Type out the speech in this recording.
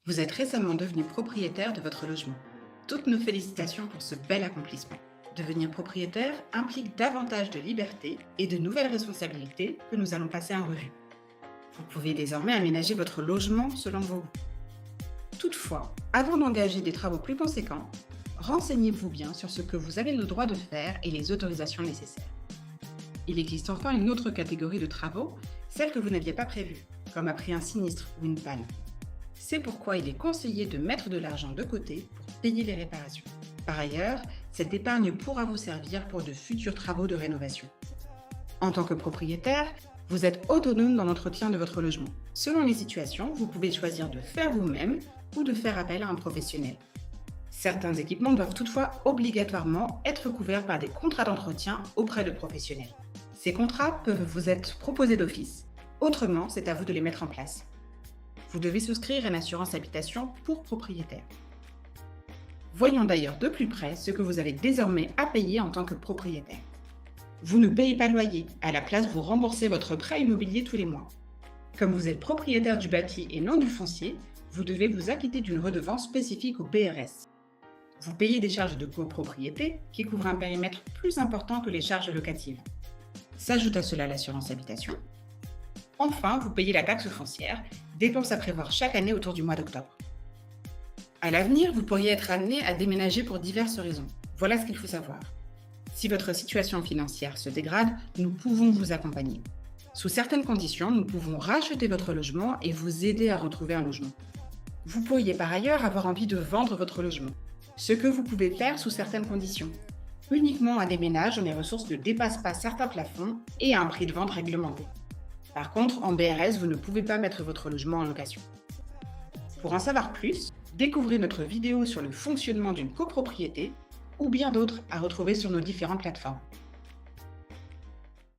Vous êtes récemment devenu propriétaire de votre logement. Toutes nos félicitations pour ce bel accomplissement. Devenir propriétaire implique davantage de liberté et de nouvelles responsabilités que nous allons passer en revue. Vous pouvez désormais aménager votre logement selon vos goûts. Toutefois, avant d'engager des travaux plus conséquents, renseignez-vous bien sur ce que vous avez le droit de faire et les autorisations nécessaires. Il existe enfin une autre catégorie de travaux, celle que vous n'aviez pas prévue, comme après un sinistre ou une panne. C'est pourquoi il est conseillé de mettre de l'argent de côté pour payer les réparations. Par ailleurs, cette épargne pourra vous servir pour de futurs travaux de rénovation. En tant que propriétaire, vous êtes autonome dans l'entretien de votre logement. Selon les situations, vous pouvez choisir de faire vous-même ou de faire appel à un professionnel. Certains équipements doivent toutefois obligatoirement être couverts par des contrats d'entretien auprès de professionnels. Ces contrats peuvent vous être proposés d'office. Autrement, c'est à vous de les mettre en place. Vous devez souscrire une assurance habitation pour propriétaire. Voyons d'ailleurs de plus près ce que vous avez désormais à payer en tant que propriétaire. Vous ne payez pas de loyer, à la place vous remboursez votre prêt immobilier tous les mois. Comme vous êtes propriétaire du bâti et non du foncier, vous devez vous acquitter d'une redevance spécifique au PRS. Vous payez des charges de copropriété qui couvrent un périmètre plus important que les charges locatives. S'ajoute à cela l'assurance habitation. Enfin, vous payez la taxe foncière, dépense à prévoir chaque année autour du mois d'octobre. À l'avenir, vous pourriez être amené à déménager pour diverses raisons. Voilà ce qu'il faut savoir. Si votre situation financière se dégrade, nous pouvons vous accompagner. Sous certaines conditions, nous pouvons racheter votre logement et vous aider à retrouver un logement. Vous pourriez par ailleurs avoir envie de vendre votre logement, ce que vous pouvez faire sous certaines conditions. Uniquement à des ménages dont les ressources ne dépassent pas certains plafonds et à un prix de vente réglementé. Par contre, en BRS, vous ne pouvez pas mettre votre logement en location. Pour en savoir plus, découvrez notre vidéo sur le fonctionnement d'une copropriété ou bien d'autres à retrouver sur nos différentes plateformes.